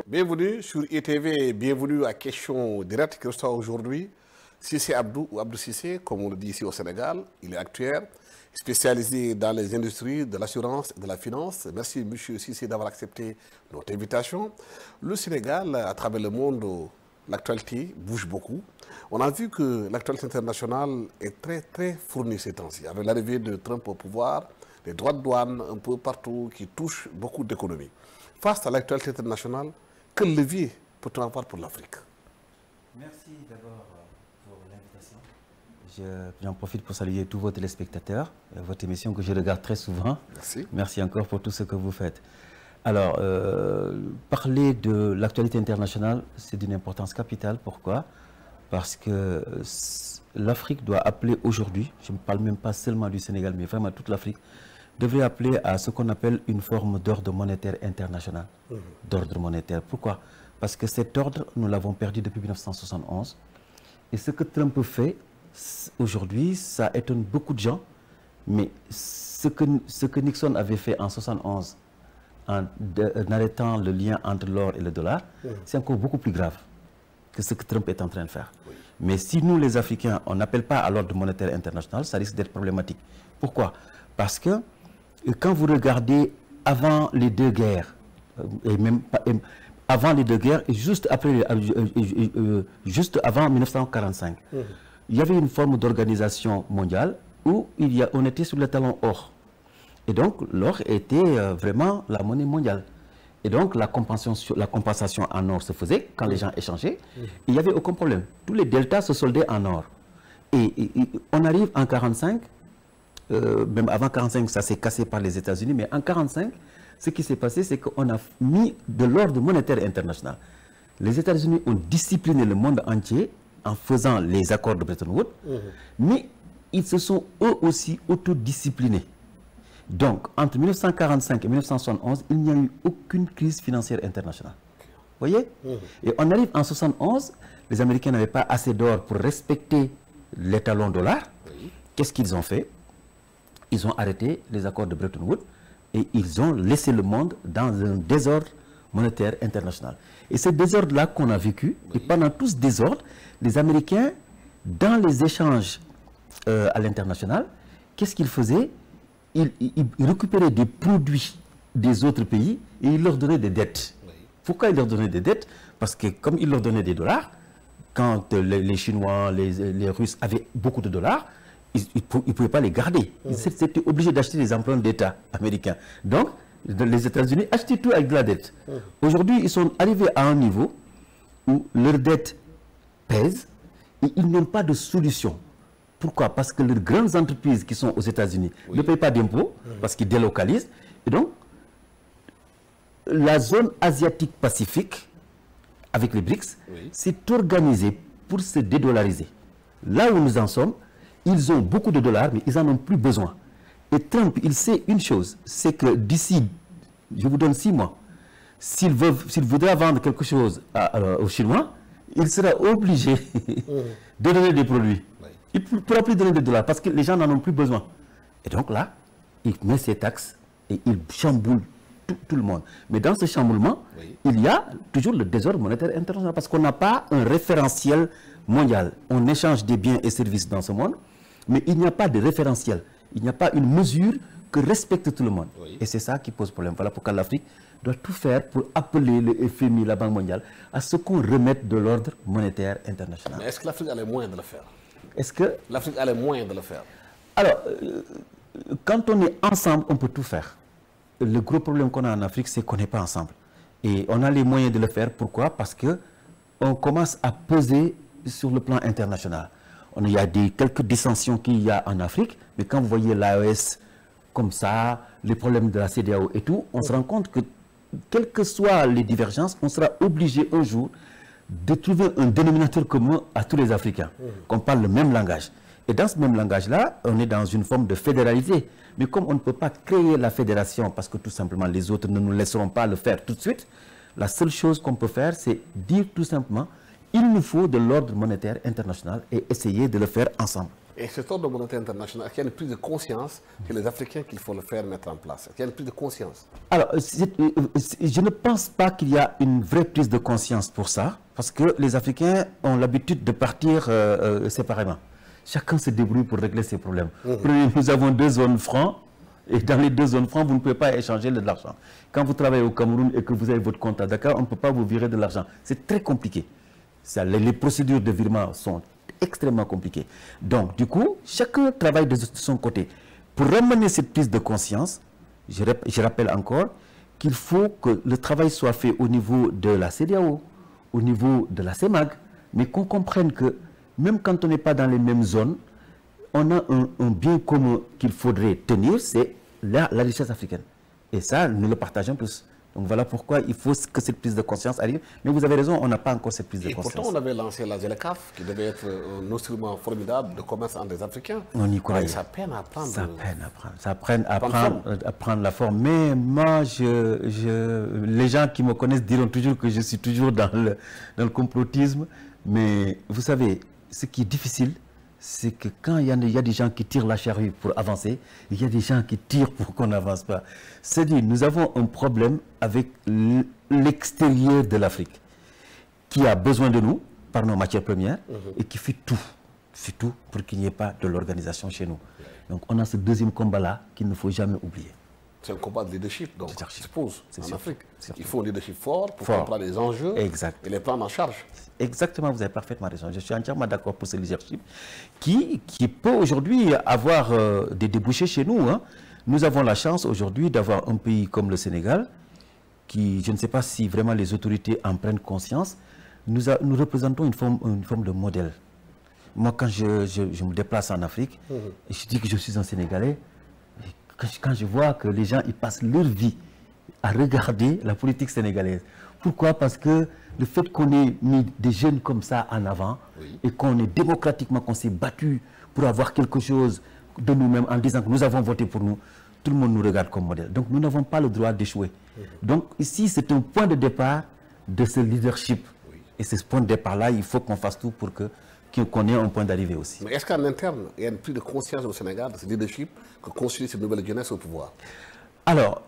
Bienvenue sur ITV et bienvenue à Question Directe qui reçoit aujourd'hui Cissé Abdou ou Abdou Cissé, comme on le dit ici au Sénégal. Il est actuaire, spécialisé dans les industries de l'assurance et de la finance. Merci monsieur Cissé d'avoir accepté notre invitation. Le Sénégal, à travers le monde, l'actualité bouge beaucoup. On a vu que l'actualité internationale est très fournie ces temps-ci. Avec l'arrivée de Trump au pouvoir, les droits de douane un peu partout qui touchent beaucoup d'économies. Face à l'actualité internationale, quel levier peut-on avoir pour l'Afrique? Merci d'abord pour l'invitation. J'en profite pour saluer tous vos téléspectateurs, votre émission que je regarde très souvent. Merci. Merci encore pour tout ce que vous faites. Alors, parler de l'actualité internationale, c'est d'une importance capitale. Pourquoi? Parce que l'Afrique doit appeler aujourd'hui, je ne parle même pas seulement du Sénégal, mais vraiment toute l'Afrique, devrait appeler à ce qu'on appelle une forme d'ordre monétaire international. D'ordre monétaire. Pourquoi? Parce que cet ordre, nous l'avons perdu depuis 1971. Et ce que Trump fait aujourd'hui, ça étonne beaucoup de gens. Mais ce que Nixon avait fait en 1971, en arrêtant le lien entre l'or et le dollar, c'est encore beaucoup plus grave que ce que Trump est en train de faire. Mais si nous, les Africains, on n'appelle pas à l'ordre monétaire international, ça risque d'être problématique. Pourquoi? Parce que quand vous regardez avant les deux guerres, et même avant les deux guerres, et juste avant 1945, il y avait une forme d'organisation mondiale où on était sur le talon or. Et donc l'or était vraiment la monnaie mondiale. Et donc la compensation en or se faisait quand les gens échangeaient. Il n'y avait aucun problème. Tous les deltas se soldaient en or. Et on arrive en 1945. Même avant 1945, ça s'est cassé par les États-Unis, mais en 1945, ce qui s'est passé, c'est qu'on a mis de l'ordre monétaire international. Les États-Unis ont discipliné le monde entier en faisant les accords de Bretton Woods, mais ils se sont eux aussi autodisciplinés. Donc, entre 1945 et 1971, il n'y a eu aucune crise financière internationale. Vous voyez? Et on arrive en 1971, les Américains n'avaient pas assez d'or pour respecter l'étalon dollar. Qu'est-ce qu'ils ont fait? Ils ont arrêté les accords de Bretton Woods et ils ont laissé le monde dans un désordre monétaire international. Et ce désordre-là qu'on a vécu, et pendant tout ce désordre, les Américains, dans les échanges à l'international, qu'est-ce qu'ils faisaient? Ils récupéraient des produits des autres pays et ils leur donnaient des dettes. Pourquoi ils leur donnaient des dettes? Parce que comme ils leur donnaient des dollars, quand les Chinois, les Russes avaient beaucoup de dollars, ils ne pouvaient pas les garder. Ils étaient obligés d'acheter des emprunts d'État américains. Donc, les États-Unis achetaient tout avec de la dette. Aujourd'hui, ils sont arrivés à un niveau où leur dette pèse et ils n'ont pas de solution. Pourquoi? Parce que les grandes entreprises qui sont aux États-Unis ne payent pas d'impôts parce qu'ils délocalisent. Et donc, la zone asiatique-pacifique, avec les BRICS, s'est organisée pour se dédollariser. Là où nous en sommes, ils ont beaucoup de dollars, mais ils n'en ont plus besoin. Et Trump, il sait une chose, c'est que d'ici, je vous donne 6 mois, s'il voudra vendre quelque chose aux Chinois, il sera obligé de donner des produits. Il ne pourra plus donner des dollars parce que les gens n'en ont plus besoin. Et donc là, il met ses taxes et il chamboule tout le monde. Mais dans ce chamboulement, il y a toujours le désordre monétaire international parce qu'on n'a pas un référentiel mondial. On échange des biens et services dans ce monde, mais il n'y a pas de référentiel. Il n'y a pas une mesure que respecte tout le monde. Et c'est ça qui pose problème. Voilà pourquoi l'Afrique doit tout faire pour appeler le FMI, la Banque mondiale, à ce qu'on remette de l'ordre monétaire international. Mais est-ce que l'Afrique a les moyens de le faire? Est-ce que l'Afrique a les moyens de le faire? Alors, quand on est ensemble, on peut tout faire. Le gros problème qu'on a en Afrique, c'est qu'on n'est pas ensemble. Et on a les moyens de le faire. Pourquoi? Parce qu'on commence à peser sur le plan international. Il y a quelques dissensions qu'il y a en Afrique, mais quand vous voyez l'AES comme ça, les problèmes de la CEDEAO et tout, on se rend compte que, quelles que soient les divergences, on sera obligé un jour de trouver un dénominateur commun à tous les Africains, qu'on parle le même langage. Et dans ce même langage-là, on est dans une forme de fédéralité. Mais comme on ne peut pas créer la fédération, parce que tout simplement les autres ne nous laisseront pas le faire tout de suite, la seule chose qu'on peut faire, c'est dire tout simplement, il nous faut de l'ordre monétaire international et essayer de le faire ensemble. Et cet ordre monétaire international, est-ce qu'il y a une prise de conscience que les Africains qu'il faut le faire mettre en place? Est-ce qu'il y a une prise de conscience? Alors, je ne pense pas qu'il y a une vraie prise de conscience pour ça, parce que les Africains ont l'habitude de partir séparément. Chacun se débrouille pour régler ses problèmes. Nous avons 2 zones francs, et dans les 2 zones francs, vous ne pouvez pas échanger de l'argent. Quand vous travaillez au Cameroun et que vous avez votre compte à Dakar, on ne peut pas vous virer de l'argent. C'est très compliqué. Les procédures de virement sont extrêmement compliquées. Donc, du coup, chacun travaille de son côté. Pour ramener cette prise de conscience, je rappelle encore qu'il faut que le travail soit fait au niveau de la CEDEAO, au niveau de la CEMAG, mais qu'on comprenne que même quand on n'est pas dans les mêmes zones, on a un bien commun qu'il faudrait tenir, c'est la richesse africaine. Et ça, nous le partageons tous. Donc voilà pourquoi il faut que cette prise de conscience arrive. Mais vous avez raison, on n'a pas encore cette prise de conscience. Et pourtant, on avait lancé la ZLECAf, qui devait être un instrument formidable de commerce entre les Africains. On y croit. Ça peine à prendre. Ça peine à prendre la forme. Mais moi, les gens qui me connaissent diront toujours que je suis toujours dans le complotisme. Mais vous savez, ce qui est difficile, c'est que quand il y a des gens qui tirent la charrue pour avancer, il y a des gens qui tirent pour qu'on n'avance pas. C'est-à-dire, nous avons un problème avec l'extérieur de l'Afrique, qui a besoin de nous, par nos matières premières, et qui fait tout pour qu'il n'y ait pas de l'organisation chez nous. Donc on a ce deuxième combat-là qu'il ne faut jamais oublier. C'est un combat de leadership, donc, qui se pose en Afrique. Il faut un leadership fort pour comprendre les enjeux et les prendre en charge. Exactement, vous avez parfaitement raison. Je suis entièrement d'accord pour ce leadership qui peut aujourd'hui avoir des débouchés chez nous. Hein. Nous avons la chance aujourd'hui d'avoir un pays comme le Sénégal qui, je ne sais pas si vraiment les autorités en prennent conscience, nous représentons une forme de modèle. Moi, quand je me déplace en Afrique, et je dis que je suis un Sénégalais, quand je vois que les gens ils passent leur vie à regarder la politique sénégalaise. Pourquoi? Parce que le fait qu'on ait mis des jeunes comme ça en avant et qu'on est démocratiquement, qu'on s'est battu pour avoir quelque chose de nous-mêmes en disant que nous avons voté pour nous, tout le monde nous regarde comme modèle. Donc nous n'avons pas le droit d'échouer. Donc ici, c'est un point de départ de ce leadership. Et c'est ce point de départ-là, il faut qu'on fasse tout pour qu'on ait un point d'arrivée aussi. Mais est-ce qu'en interne, il y a une prise de conscience au Sénégal de ce leadership que constitue cette nouvelle jeunesse au pouvoir? Alors,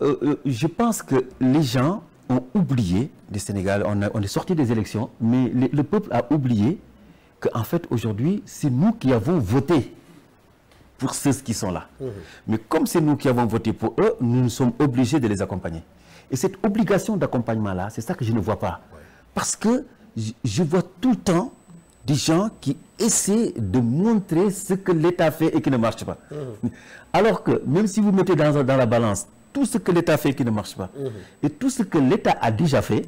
je pense que les gens ont oublié du Sénégal, on est sorti des élections, mais le peuple a oublié qu'en fait, aujourd'hui, c'est nous qui avons voté pour ceux qui sont là. Mais comme c'est nous qui avons voté pour eux, nous sommes obligés de les accompagner. Et cette obligation d'accompagnement-là, c'est ça que je ne vois pas. Parce que je vois tout le temps des gens qui essaient de montrer ce que l'État fait et qui ne marche pas. Alors que, même si vous mettez dans la balance tout ce que l'État fait et qui ne marche pas, et tout ce que l'État a déjà fait,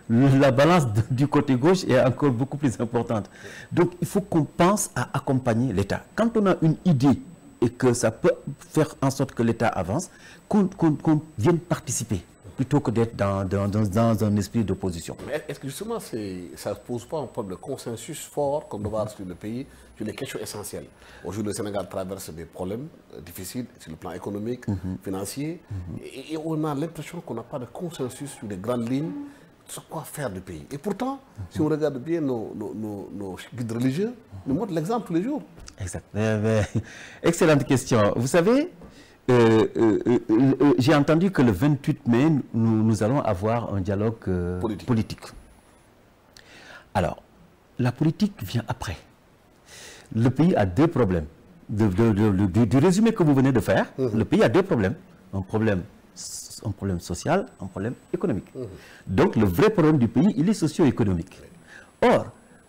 la balance du côté gauche est encore beaucoup plus importante. Donc, il faut qu'on pense à accompagner l'État. Quand on a une idée et que ça peut faire en sorte que l'État avance, qu'on vienne participer, plutôt que d'être dans un esprit d'opposition. Mais est-ce que justement, ça ne pose pas un problème de consensus fort, comme devoir sur le pays, sur les questions essentielles? Aujourd'hui, le Sénégal traverse des problèmes difficiles sur le plan économique, financier, et on a l'impression qu'on n'a pas de consensus sur les grandes lignes sur quoi faire du pays. Et pourtant, si on regarde bien nos guides religieux, nous montrent l'exemple tous les jours. Exact. Excellente question. Vous savez, j'ai entendu que le 28 mai, nous allons avoir un dialogue politique. Alors, la politique vient après. Le pays a 2 problèmes. Du résumé que vous venez de faire, le pays a 2 problèmes. Un problème social, un problème économique. Donc, le vrai problème du pays, il est socio-économique. Or,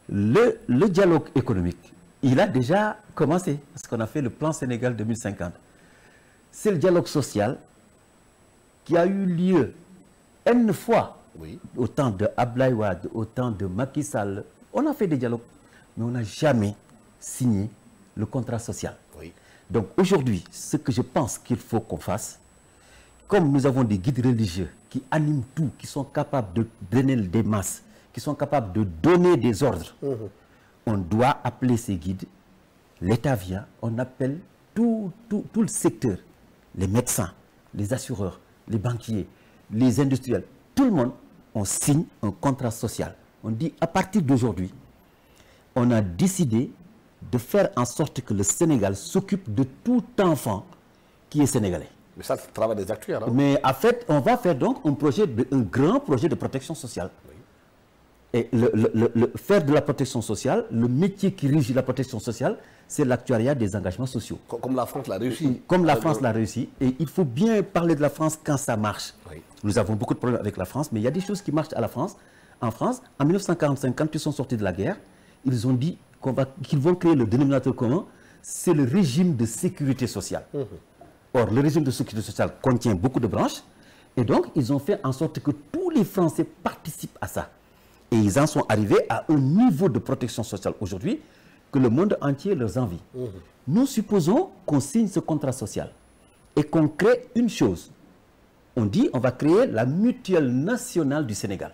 le dialogue économique, il a déjà commencé, parce qu'on a fait le plan Sénégal 2050. C'est le dialogue social qui a eu lieu N fois, au temps de Abdoulaye Wade, au temps de Macky Sall. On a fait des dialogues, mais on n'a jamais signé le contrat social. Donc aujourd'hui, ce que je pense qu'il faut qu'on fasse, comme nous avons des guides religieux qui animent tout, qui sont capables de drainer des masses, qui sont capables de donner des ordres, on doit appeler ces guides, l'État vient, on appelle tout le secteur, les médecins, les assureurs, les banquiers, les industriels, tout le monde, on signe un contrat social. On dit à partir d'aujourd'hui, on a décidé de faire en sorte que le Sénégal s'occupe de tout enfant qui est sénégalais. Mais ça, c'est le travail des actuaires. Hein? Mais en fait, on va faire donc un grand projet de protection sociale. Oui. Et faire de la protection sociale, le métier qui régit la protection sociale, c'est l'actuariat des engagements sociaux. Comme la France l'a réussi. Comme la France l'a réussi. Et il faut bien parler de la France quand ça marche. Oui. Nous avons beaucoup de problèmes avec la France, mais il y a des choses qui marchent à la France. En France, en 1945, quand ils sont sortis de la guerre, ils ont dit qu'ils vont créer le dénominateur commun, c'est le régime de sécurité sociale. Or, le régime de sécurité sociale contient beaucoup de branches, et donc ils ont fait en sorte que tous les Français participent à ça. Et ils en sont arrivés à un niveau de protection sociale aujourd'hui que le monde entier leur envie. Nous supposons qu'on signe ce contrat social et qu'on crée une chose. On dit on va créer la mutuelle nationale du Sénégal.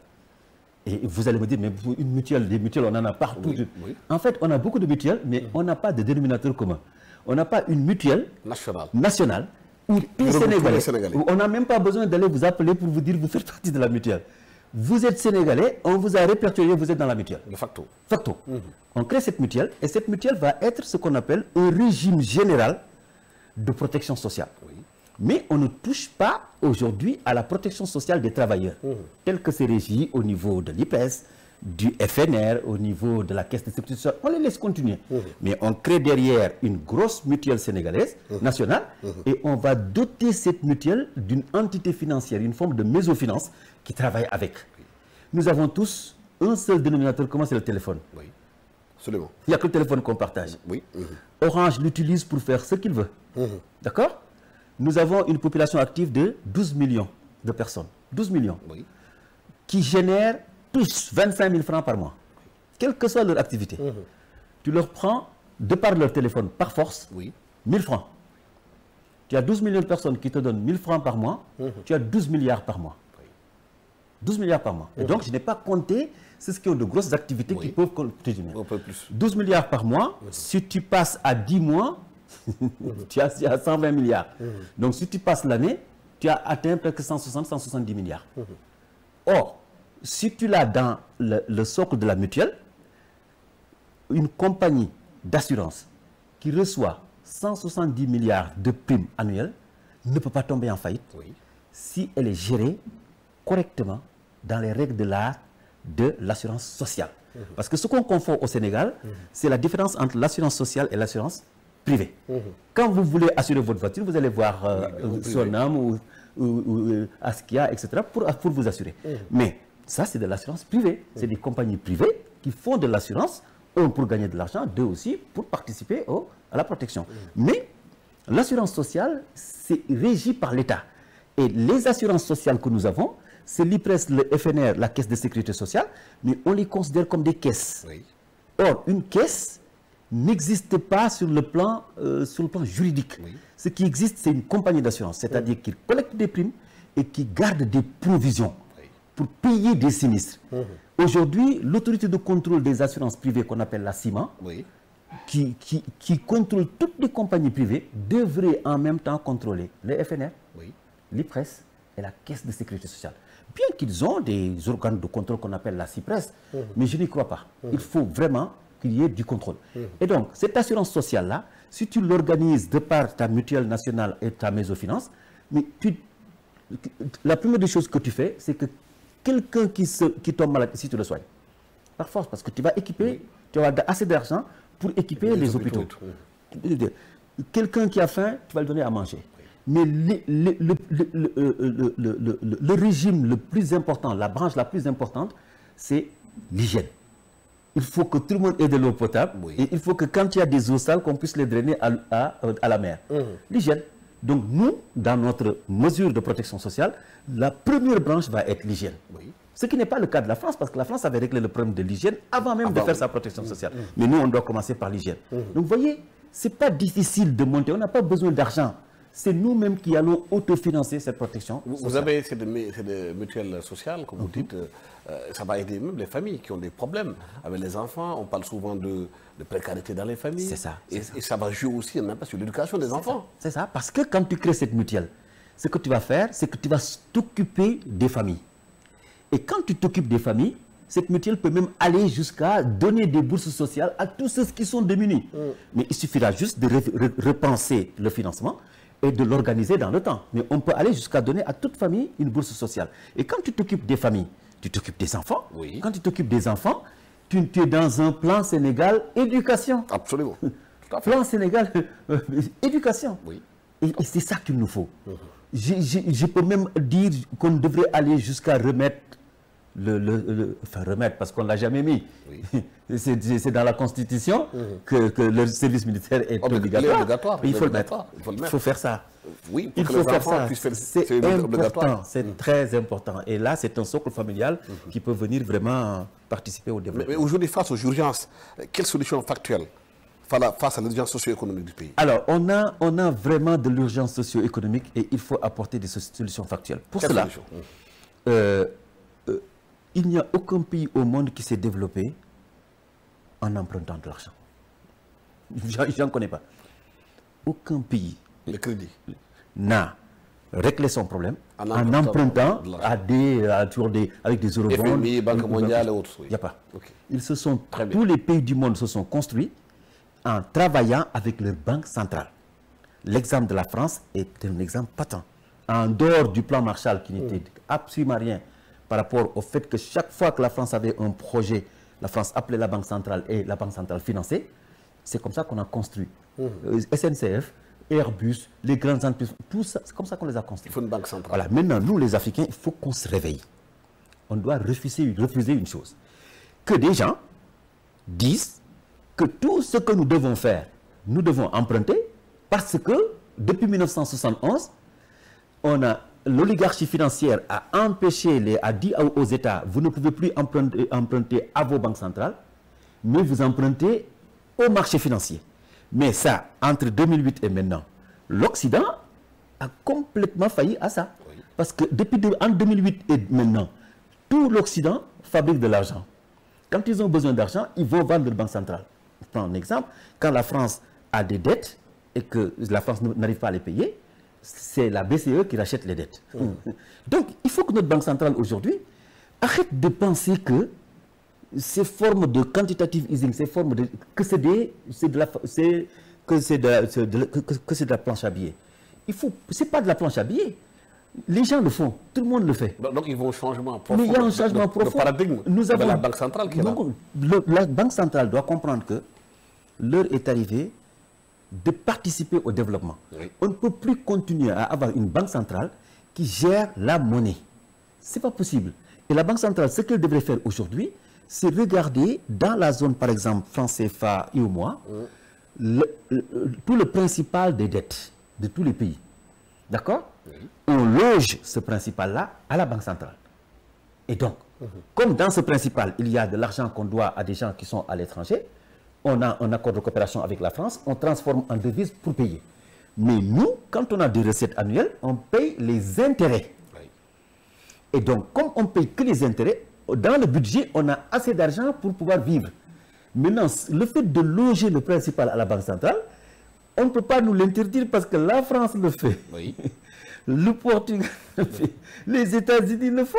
Et vous allez me dire, mais une mutuelle, des mutuelles, on en a partout. Oui, oui. En fait, on a beaucoup de mutuelles, mais on n'a pas de dénominateur commun. On n'a pas une mutuelle nationale où les Sénégalais, où on n'a même pas besoin d'aller vous appeler pour vous dire que vous faites partie de la mutuelle. Vous êtes Sénégalais, on vous a répertorié, vous êtes dans la mutuelle. De facto. Facto. On crée cette mutuelle et cette mutuelle va être ce qu'on appelle un régime général de protection sociale. Oui. Mais on ne touche pas aujourd'hui à la protection sociale des travailleurs, tel que c'est régi au niveau de l'IPES, du FNR, au niveau de la Caisse de sécurité sociale. On les laisse continuer. Mais on crée derrière une grosse mutuelle sénégalaise, nationale, et on va doter cette mutuelle d'une entité financière, une forme de mésofinance qui travaille avec. Nous avons tous un seul dénominateur commun, c'est le téléphone. Oui, absolument. Il n'y a que le téléphone qu'on partage. Oui. Orange l'utilise pour faire ce qu'il veut. D'accord? Nous avons une population active de 12 millions de personnes. 12 millions. Oui. Qui génèrent tous 25 000 francs par mois. Quelle que soit leur activité. Tu leur prends, de par leur téléphone, par force, 1000 francs. Tu as 12 millions de personnes qui te donnent 1000 francs par mois. Tu as 12 milliards par mois. 12 milliards par mois. Et donc, je n'ai pas compté ceux qui ont de grosses activités qui peuvent continuer. Un peu plus. 12 milliards par mois, si tu passes à 10 mois, tu as 120 milliards. Donc, si tu passes l'année, tu as atteint presque 160-170 milliards. Or, si tu l'as dans le socle de la mutuelle, une compagnie d'assurance qui reçoit 170 milliards de primes annuelles ne peut pas tomber en faillite si elle est gérée correctement dans les règles de l'art de l'assurance sociale. Parce que ce qu'on confond au Sénégal, c'est la différence entre l'assurance sociale et l'assurance privée. Quand vous voulez assurer votre voiture, vous allez voir Sonam ou Askia, etc. pour vous assurer. Mais ça, c'est de l'assurance privée. C'est des compagnies privées qui font de l'assurance, un pour gagner de l'argent, deux aussi pour participer à la protection. Mais l'assurance sociale, c'est régi par l'État. Et les assurances sociales que nous avons, c'est l'IPRES, le FNR, la Caisse de sécurité sociale, mais on les considère comme des caisses. Or, une caisse n'existe pas sur le plan juridique. Ce qui existe, c'est une compagnie d'assurance, c'est-à-dire qui collecte des primes et qui garde des provisions pour payer des sinistres. Aujourd'hui, l'autorité de contrôle des assurances privées qu'on appelle la CIMA, qui contrôle toutes les compagnies privées, devrait en même temps contrôler le FNR, l'IPRES et la Caisse de sécurité sociale. Bien qu'ils ont des organes de contrôle qu'on appelle la CIPRES, mais je n'y crois pas. Il faut vraiment qu'il y ait du contrôle. Et donc, cette assurance sociale-là, si tu l'organises de par ta mutuelle nationale et ta mésofinance, mais la première des choses que tu fais, c'est que quelqu'un qui tombe malade ici, tu le soignes. Par force, parce que tu vas équiper, tu vas avoir assez d'argent pour équiper les hôpitaux. Quelqu'un qui a faim, tu vas lui donner à manger. Mais le régime le plus important, la branche la plus importante, c'est l'hygiène. Il faut que tout le monde ait de l'eau potable et il faut que quand il y a des eaux sales, qu'on puisse les drainer à la mer. L'hygiène. Donc nous, dans notre mesure de protection sociale, la première branche va être l'hygiène. Ce qui n'est pas le cas de la France, parce que la France avait réglé le problème de l'hygiène avant même de faire sa protection sociale. Mais nous, on doit commencer par l'hygiène. Donc vous voyez, ce n'est pas difficile de monter, on n'a pas besoin d'argent. C'est nous-mêmes qui allons autofinancer cette protection. Vous avez ces mutuelles sociales, comme vous dites, ça va aider même les familles qui ont des problèmes avec les enfants. On parle souvent de précarité dans les familles. C'est ça. Et ça va jouer aussi sur l'éducation des enfants. C'est ça, parce que quand tu crées cette mutuelle, ce que tu vas faire, c'est que tu vas t'occuper des familles. Et quand tu t'occupes des familles, cette mutuelle peut même aller jusqu'à donner des bourses sociales à tous ceux qui sont démunis. Mais il suffira juste de repenser le financement et de l'organiser dans le temps. Mais on peut aller jusqu'à donner à toute famille une bourse sociale. Et quand tu t'occupes des familles, tu t'occupes des enfants. Oui. Quand tu t'occupes des enfants, tu es dans un plan Sénégal éducation. Absolument. Tout à fait. Plan Sénégal éducation. Oui. Et c'est ça qu'il nous faut. Je peux même dire qu'on devrait aller jusqu'à remettre enfin remettre parce qu'on ne l'a jamais mis. Oui. C'est dans la Constitution que le service militaire est obligatoire. Il faut le mettre. Il faut faire ça. Oui, il faut faire ça. C'est important. C'est très important. Et là, c'est un socle familial qui peut venir vraiment participer au développement. Mais aujourd'hui, face aux urgences, quelles solutions factuelles face à l'urgence socio-économique du pays? Alors, on a vraiment de l'urgence socio-économique et il faut apporter des solutions factuelles. Pour cela, il n'y a aucun pays au monde qui s'est développé en empruntant de l'argent. J'en connais pas. Aucun pays n'a réglé son problème en empruntant avec des eurobonds. FMI, Banque mondiale et autres. Il n'y a pas. Okay. Tous les pays du monde se sont construits en travaillant avec leur banque centrale. L'exemple de la France est un exemple patent. En dehors du plan Marshall qui n'était absolument rien par rapport au fait que chaque fois que la France avait un projet, la France appelait la banque centrale et la banque centrale finançait. C'est comme ça qu'on a construit SNCF, Airbus, les grandes entreprises, tout ça, c'est comme ça qu'on les a construits. Il faut une banque centrale. Voilà. Maintenant, nous les Africains, il faut qu'on se réveille. On doit refuser une chose. Que des gens disent que tout ce que nous devons faire, nous devons emprunter parce que depuis 1971, l'oligarchie financière a empêché, a dit aux États, vous ne pouvez plus emprunter à vos banques centrales, mais vous empruntez au marché financier. Mais ça, entre 2008 et maintenant, l'Occident a complètement failli à ça. Oui. Parce que en 2008 et maintenant, tout l'Occident fabrique de l'argent. Quand ils ont besoin d'argent, ils vont vendre leur banque centrale. Je prends un exemple. Quand la France a des dettes et que la France n'arrive pas à les payer, c'est la BCE qui rachète les dettes. Donc, il faut que notre banque centrale aujourd'hui arrête de penser que ces formes de quantitative easing, ces formes que c'est de la planche à billets. C'est pas de la planche à billets. Les gens le font, tout le monde le fait. Donc il y a un changement profond. Mais il y a un changement profond. Le paradigme de la banque centrale qui est là. Donc, la banque centrale doit comprendre que l'heure est arrivée de participer au développement. Oui. On ne peut plus continuer à avoir une banque centrale qui gère la monnaie. Ce n'est pas possible. Et la banque centrale, ce qu'elle devrait faire aujourd'hui, c'est regarder dans la zone, par exemple, franc CFA et UEMOA, tout le principal des dettes de tous les pays. D'accord? Oui. On loge ce principal-là à la banque centrale. Et donc, comme dans ce principal, il y a de l'argent qu'on doit à des gens qui sont à l'étranger, on a un accord de coopération avec la France, on transforme en devise pour payer. Mais nous, quand on a des recettes annuelles, on paye les intérêts. Oui. Et donc, comme on ne paye que les intérêts, dans le budget, on a assez d'argent pour pouvoir vivre. Maintenant, le fait de loger le principal à la Banque centrale, on ne peut pas nous l'interdire parce que la France le fait. Oui. Le Portugal le fait. Les États-Unis le font.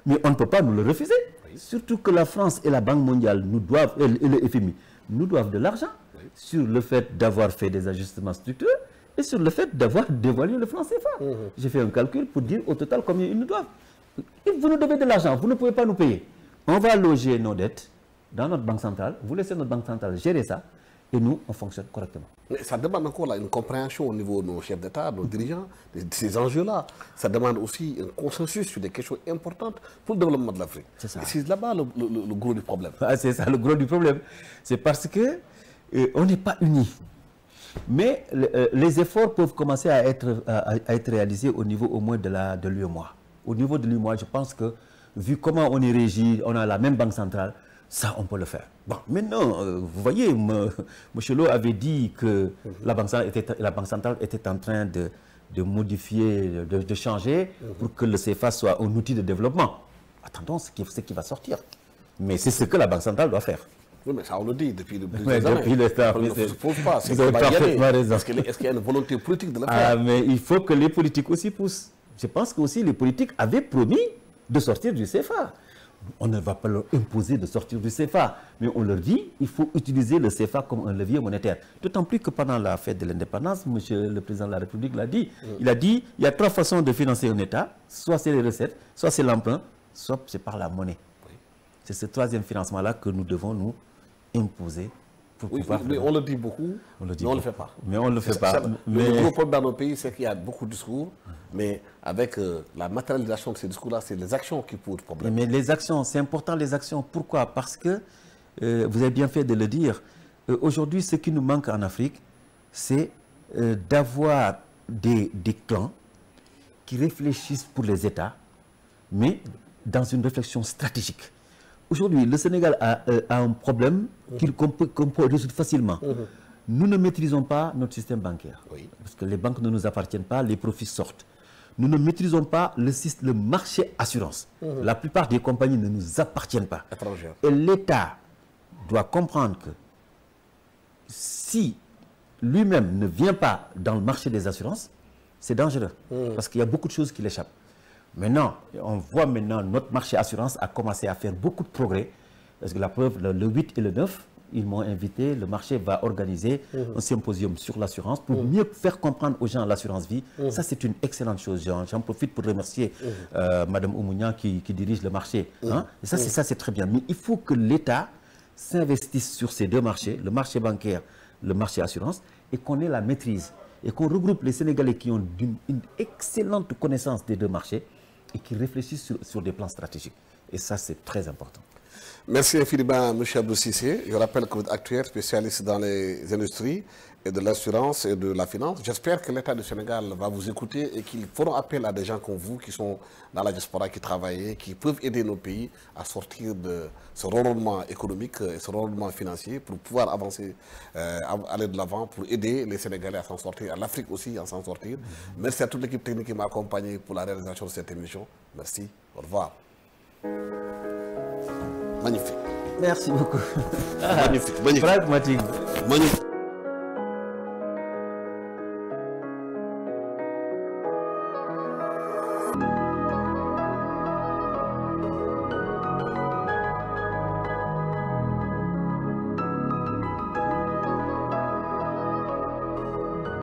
Mais on ne peut pas nous le refuser. Oui. Surtout que la France et la Banque mondiale nous doivent, et le FMI, nous doivent de l'argent sur le fait d'avoir fait des ajustements structurels et sur le fait d'avoir dévalué le franc CFA. J'ai fait un calcul pour dire au total combien ils nous doivent. Vous nous devez de l'argent, vous ne pouvez pas nous payer. On va loger nos dettes dans notre banque centrale, vous laissez notre banque centrale gérer ça, et nous, on fonctionne correctement. Mais ça demande encore là, une compréhension au niveau de nos chefs d'État, de nos dirigeants, de ces enjeux-là. Ça demande aussi un consensus sur des questions importantes pour le développement de l'Afrique. C'est ça. C'est là-bas le gros du problème. Ah, c'est ça, le gros du problème. C'est parce que on n'est pas unis. Mais les efforts peuvent commencer à être réalisés au niveau au moins de l'UEMOA. Au niveau de l'UEMOA, je pense que, vu comment on est régi, on a la même banque centrale, ça, on peut le faire. Bon, maintenant, vous voyez, M. Lo avait dit que la banque centrale était en train de modifier, de changer pour que le CFA soit un outil de développement. Attendons ce qui va sortir. Mais c'est ce que la banque centrale doit faire. Oui, mais ça, on le dit depuis plusieurs années. Depuis le temps. Il ne se pose pas. Est-ce qu'il y a une volonté politique de le faire? Ah, mais il faut que les politiques aussi poussent. Je pense que aussi les politiques avaient promis de sortir du CFA. On ne va pas leur imposer de sortir du CFA, mais on leur dit il faut utiliser le CFA comme un levier monétaire. D'autant plus que pendant la fête de l'indépendance, monsieur le président de la République l'a dit. Il a dit il y a 3 façons de financer un État, soit c'est les recettes, soit c'est l'emprunt, soit c'est par la monnaie. C'est ce 3e financement-là que nous devons nous imposer. Oui, mais on le dit beaucoup, mais on ne le fait pas. Mais on ne le fait pas. Le gros problème dans nos pays, c'est qu'il y a beaucoup de discours, mais avec la matérialisation de ces discours-là, c'est les actions qui posent problème. Mais les actions, c'est important les actions. Pourquoi? Parce que, vous avez bien fait de le dire, aujourd'hui, ce qui nous manque en Afrique, c'est d'avoir des clans qui réfléchissent pour les États, mais dans une réflexion stratégique. Aujourd'hui, le Sénégal a un problème qu'on peut résoudre facilement. Nous ne maîtrisons pas notre système bancaire. Oui. Parce que les banques ne nous appartiennent pas, les profits sortent. Nous ne maîtrisons pas le marché assurance. La plupart des compagnies ne nous appartiennent pas. Étrangères. Et l'État doit comprendre que si lui-même ne vient pas dans le marché des assurances, c'est dangereux. Parce qu'il y a beaucoup de choses qui l'échappent. Maintenant, on voit maintenant notre marché assurance a commencé à faire beaucoup de progrès. Parce que la preuve, le 8 et le 9, ils m'ont invité, le marché va organiser un symposium sur l'assurance pour mieux faire comprendre aux gens l'assurance vie. Ça, c'est une excellente chose. J'en profite pour remercier Madame Oumounia qui dirige le marché. Hein? Et ça, c'est très bien. Mais il faut que l'État s'investisse sur ces 2 marchés, le marché bancaire, le marché assurance, et qu'on ait la maîtrise. Et qu'on regroupe les Sénégalais qui ont une excellente connaissance des 2 marchés et qui réfléchissent sur des plans stratégiques. Et ça, c'est très important. Merci infiniment, M. Abdou Cissé. Je rappelle que vous êtes actuel spécialiste dans les industries et de l'assurance et de la finance. J'espère que l'État du Sénégal va vous écouter et qu'ils feront appel à des gens comme vous qui sont dans la diaspora, qui travaillent, qui peuvent aider nos pays à sortir de ce renouvellement économique et ce renouvellement financier pour pouvoir avancer, aller de l'avant, pour aider les Sénégalais à s'en sortir, à l'Afrique aussi à s'en sortir. Merci à toute l'équipe technique qui m'a accompagné pour la réalisation de cette émission. Merci. Au revoir. Magnifique. Merci beaucoup. Magnifique, magnifique. Pragmatique. Magnifique.